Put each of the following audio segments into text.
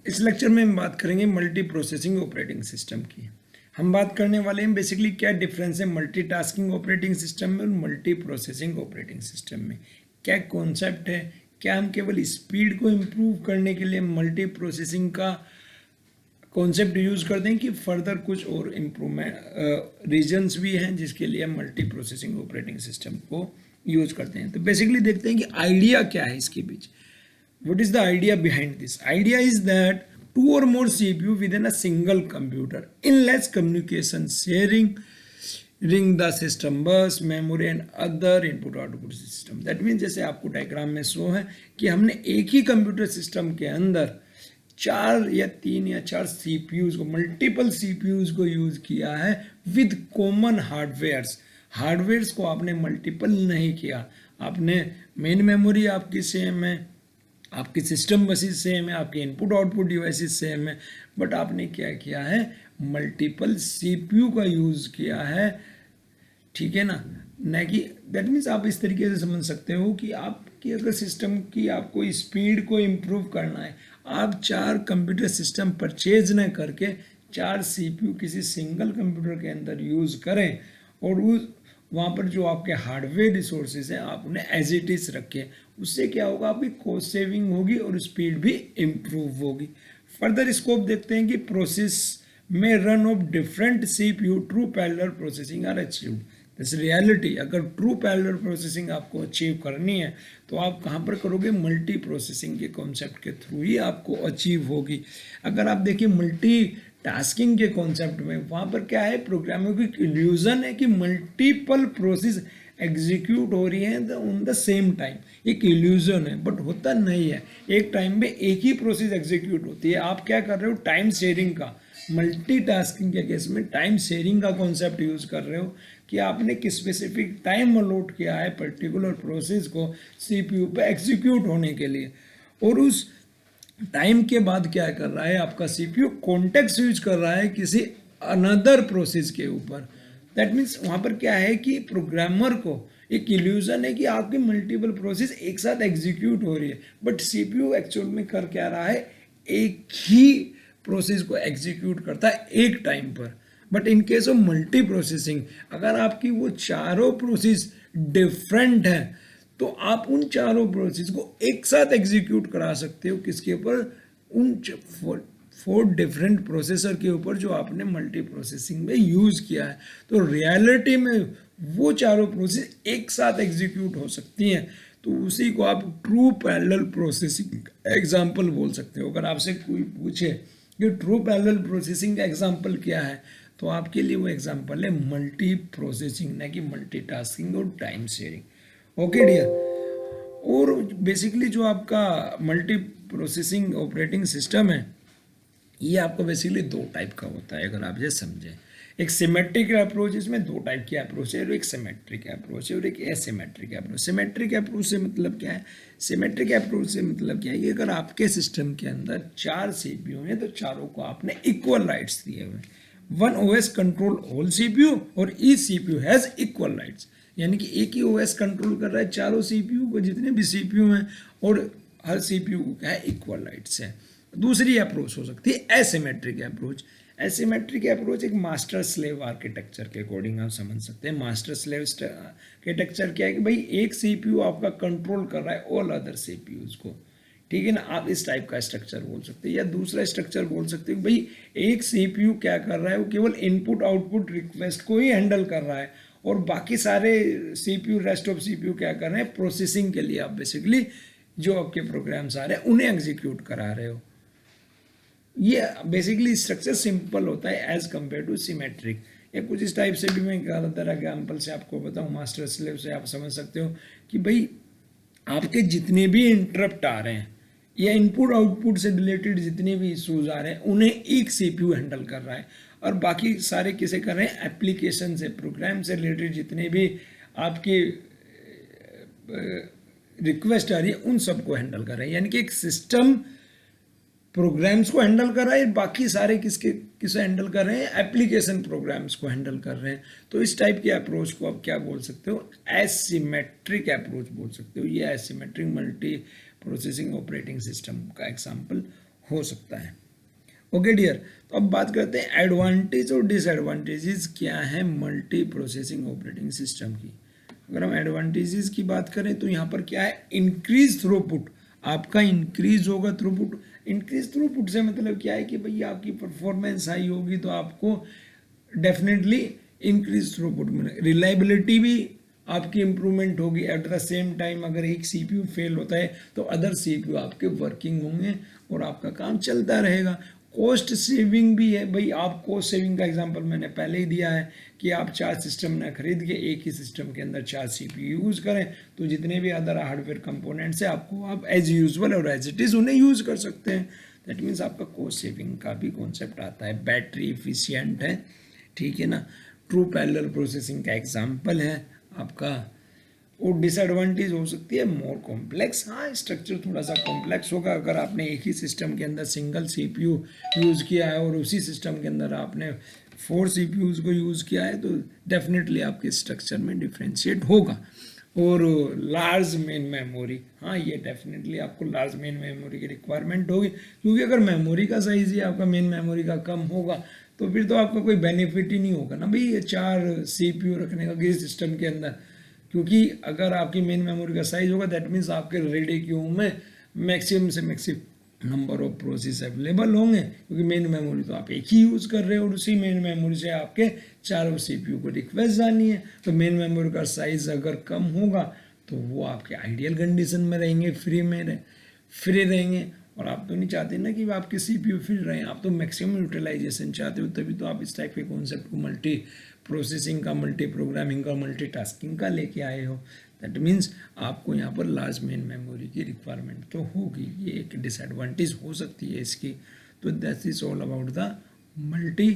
इस लेक्चर में हम बात करेंगे मल्टी प्रोसेसिंग ऑपरेटिंग सिस्टम की। हम बात करने वाले हैं बेसिकली क्या डिफरेंस है मल्टीटास्किंग ऑपरेटिंग सिस्टम में और मल्टी प्रोसेसिंग ऑपरेटिंग सिस्टम में, क्या कॉन्सेप्ट है, क्या हम केवल स्पीड को इम्प्रूव करने के लिए मल्टी प्रोसेसिंग का कॉन्सेप्ट यूज़ करते हैं कि फर्दर कुछ और इम्प्रूवमेंट रीजन्स भी हैं जिसके लिए हम मल्टी प्रोसेसिंग ऑपरेटिंग सिस्टम को यूज़ करते हैं। तो बेसिकली देखते हैं कि आइडिया क्या है इसके बीच। What is the idea behind this? Idea is that two or more CPU within a single computer in less communication sharing ring the system bus, memory and other input output system. That means जैसे आपको diagram में show है कि हमने एक ही computer system के अंदर 4 या 3 या 4 CPUs को मल्टीपल CPUs को यूज किया है विद कॉमन हार्डवेयर्स को आपने मल्टीपल नहीं किया। आपने मेन मेमोरी आपकी सेम है, आपकी सिस्टम बसेस सेम है, आपके इनपुट आउटपुट डिवाइसेस सेम है, बट आपने क्या किया है मल्टीपल सीपीयू का यूज़ किया है, ठीक है ना। न कि दैट मीन्स आप इस तरीके से समझ सकते हो कि आपकी अगर सिस्टम की आपको स्पीड को इम्प्रूव करना है, आप 4 कंप्यूटर सिस्टम परचेज न करके 4 सीपीयू किसी सिंगल कंप्यूटर के अंदर यूज़ करें और उस वहाँ पर जो आपके हार्डवेयर रिसोर्सेज हैं आप उन्हें एज इट इज रखें। उससे क्या होगा, आपकी कॉस्ट सेविंग होगी और स्पीड भी इम्प्रूव होगी। फर्दर स्कोप देखते हैं कि प्रोसेस में run of different CPU true parallel processing are achieved. This reality, अगर ट्रू पैरेलल प्रोसेसिंग आपको अचीव करनी है तो आप कहाँ पर करोगे, मल्टी प्रोसेसिंग के कॉन्सेप्ट के थ्रू ही आपको अचीव होगी। अगर आप देखिए मल्टी टास्किंग के कॉन्सेप्ट में वहाँ पर क्या है, प्रोग्रामिंग की इल्यूजन है कि मल्टीपल प्रोसेस एग्जीक्यूट हो रही है ऑन द सेम टाइम, एक इल्यूजन है, बट होता नहीं है। एक टाइम में एक ही प्रोसेस एग्जीक्यूट होती है। आप क्या कर रहे हो, टाइम शेयरिंग का, मल्टीटास्किंग के केस में टाइम शेयरिंग का कॉन्सेप्ट यूज कर रहे हो कि आपने किस स्पेसिफिक टाइम अलॉट किया है पर्टिकुलर प्रोसेस को सीपीयू पे एग्जीक्यूट होने के लिए, और उस टाइम के बाद क्या कर रहा है आपका सीपीयू कॉन्टेक्स्ट यूज कर रहा है किसी अनदर प्रोसेस के ऊपर। दैट मीन्स वहाँ पर क्या है कि प्रोग्रामर को एक इल्यूजन है कि आपकी मल्टीपल प्रोसेस एक साथ एग्जीक्यूट हो रही है, बट सीपीयू एक्चुअल में कर क्या रहा है, एक ही प्रोसेस को एग्जीक्यूट करता है एक टाइम पर। But in case of multi processing, अगर आपकी वो चारों प्रोसेस डिफरेंट है तो आप उन चारों प्रोसेस को एक साथ एग्जीक्यूट करा सकते हो किसके ऊपर, उन 4 डिफरेंट प्रोसेसर के ऊपर जो आपने मल्टी प्रोसेसिंग में यूज किया है। तो रियलिटी में वो चारों प्रोसेस एक साथ एग्जीक्यूट हो सकती हैं, तो उसी को आप ट्रू पैरेलल प्रोसेसिंग एग्जाम्पल बोल सकते हो। अगर आपसे कोई पूछे कि ट्रू पैरेलल प्रोसेसिंग का एग्जाम्पल क्या है, तो आपके लिए वो एग्जाम्पल है मल्टी प्रोसेसिंग, ना कि मल्टीटास्किंग और टाइम शेयरिंग। ओके डियर, और बेसिकली जो आपका मल्टी प्रोसेसिंग ऑपरेटिंग सिस्टम है ये आपको बेसिकली 2 टाइप का होता है, अगर आप ये समझें। एक सिमेट्रिक अप्रोच, इसमें 2 टाइप की अप्रोच है, एक सिमेट्रिक अप्रोच है और एक एसिमेट्रिक अप्रोच। सिमेट्रिक अप्रोच से मतलब क्या है, सिमेट्रिक अप्रोच से मतलब क्या है कि अगर आपके सिस्टम के अंदर 4 सीपीयू हैं तो चारों को आपने इक्वल राइट्स दिए हुए हैं। One OS control all CPU और each CPU has equal rights, यानी कि एक ही ओएस कंट्रोल कर रहा है चारों सीपीयू को, जितने भी सीपीयू हैं, और हर सीपीयू को क्या है, इक्वल राइट्स है। दूसरी अप्रोच हो सकती है एसिमेट्रिक अप्रोच। एसिमेट्रिक अप्रोच एक मास्टर स्लेव आर्किटेक्चर के अकॉर्डिंग आप समझ सकते हैं। मास्टर स्लेव आर्किटेक्चर क्या है कि भाई एक सीपीयू आपका कंट्रोल कर रहा है ऑल अदर सीपीयूज को, ठीक है ना। आप इस टाइप का स्ट्रक्चर बोल सकते हैं, या दूसरा स्ट्रक्चर बोल सकते हैं भाई एक सीपीयू क्या कर रहा है, वो केवल इनपुट आउटपुट रिक्वेस्ट को ही हैंडल कर रहा है और बाकी सारे सीपीयू, रेस्ट ऑफ सीपीयू क्या कर रहे हैं, प्रोसेसिंग के लिए आप बेसिकली जो आपके प्रोग्राम्स आ रहे हैं उन्हें एग्जीक्यूट करा रहे हो। ये बेसिकली स्ट्रक्चर सिंपल होता है एज कंपेयर टू सिमेट्रिक। या कुछ इस टाइप से भी मैं ज़्यादातर एग्जाम्पल से आपको बताऊँ, मास्टर स्लेव से आप समझ सकते हो कि भाई आपके जितने भी इंटरप्ट आ रहे हैं या इनपुट आउटपुट से रिलेटेड जितने भी इश्यूज आ रहे हैं उन्हें एक सीपीयू हैंडल कर रहा है, और बाकी सारे किसे कर रहे हैं, एप्लीकेशन से, प्रोग्राम से रिलेटेड जितने भी आपकी रिक्वेस्ट आ रही है उन सबको हैंडल कर रहे हैं। यानी कि एक सिस्टम प्रोग्राम्स को हैंडल कर रहा है, बाकी सारे किसे हैंडल कर रहे हैं, एप्लीकेशन प्रोग्राम्स को हैंडल कर रहे हैं। तो इस टाइप की अप्रोच को आप क्या बोल सकते हो, एसिमेट्रिक अप्रोच बोल सकते हो। ये asymmetric multi processing operating system का एग्जांपल हो सकता है। ओके डियर, तो अब बात करते हैं एडवांटेज और डिसएडवांटेजेस क्या है मल्टी प्रोसेसिंग ऑपरेटिंग सिस्टम की। अगर हम एडवांटेजेस की बात करें तो यहाँ पर क्या है, इंक्रीज थ्रूपुट, आपका इंक्रीज होगा थ्रूपुट। इंक्रीज थ्रूपुट से मतलब क्या है कि भाई आपकी परफॉर्मेंस हाई होगी तो आपको डेफिनेटली इंक्रीज थ्रूपुट मिलेगा, रिलायबिलिटी भी आपकी इंप्रूवमेंट होगी। एट द सेम टाइम अगर एक सीपीयू फेल होता है तो अदर सीपीयू आपके वर्किंग होंगे और आपका काम चलता रहेगा। कॉस्ट सेविंग भी है भाई, आप कॉस्ट सेविंग का एग्जांपल मैंने पहले ही दिया है कि आप 4 सिस्टम ना खरीद के एक ही सिस्टम के अंदर 4 सीपीयू यूज़ करें तो जितने भी अदर हार्डवेयर कंपोनेंट्स है आपको आप एज यूजुअल और एज इट इज़ उन्हें यूज़ कर सकते हैं। दैट मीन्स आपका कॉस्ट सेविंग का भी कॉन्सेप्ट आता है। बैटरी इफिशियंट है, ठीक है ना। ट्रू पैरेलल प्रोसेसिंग का एग्जाम्पल है आपका। और डिसएडवांटेज हो सकती है मोर कॉम्प्लेक्स, हाँ स्ट्रक्चर थोड़ा सा कॉम्प्लेक्स होगा। अगर आपने एक ही सिस्टम के अंदर सिंगल सीपीयू यूज़ किया है और उसी सिस्टम के अंदर आपने 4 सीपीयूज़ को यूज़ किया है तो डेफिनेटली आपके स्ट्रक्चर में डिफ्रेंशिएट होगा। और लार्ज मेन मेमोरी, हाँ ये डेफिनेटली आपको लार्ज मेन मेमोरी की रिक्वायरमेंट होगी, क्योंकि अगर मेमोरी का साइज ही आपका मेन मेमोरी का कम होगा तो फिर तो आपका कोई बेनिफिट ही नहीं होगा ना भाई ये 4 सीपीयू रखने का किसी सिस्टम के अंदर। क्योंकि अगर आपकी मेन मेमोरी का साइज होगा दैट मीन्स आपके रेडी क्यू में मैक्सिमम से maximum number of process available होंगे, क्योंकि मेन मेमोरी तो आप एक ही यूज़ कर रहे हो और उसी मेन मेमोरी से आपके चारों सीपीयू को रिक्वेस्ट जानी है। तो मेन मेमोरी का साइज अगर कम होगा तो वो आपके आइडियल कंडीशन में रहेंगे, फ्री रहेंगे। और आप तो नहीं चाहते ना कि आपके सीपीयू फ्री रहें, आप तो मैक्सिमम यूटिलाइजेशन चाहते हो, तभी तो आप इस टाइप के कॉन्सेप्ट को मल्टी प्रोसेसिंग का, मल्टी प्रोग्रामिंग का, मल्टी टास्किंग का लेके आए हो। दैट मीन्स आपको यहाँ पर लार्ज मेन मेमोरी की रिक्वायरमेंट तो होगी, ये एक डिसएडवांटेज हो सकती है इसकी। तो that is all about the multi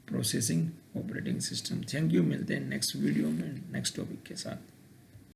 processing operating system. Thank you, मिलते हैं नेक्स्ट वीडियो में नेक्स्ट टॉपिक के साथ।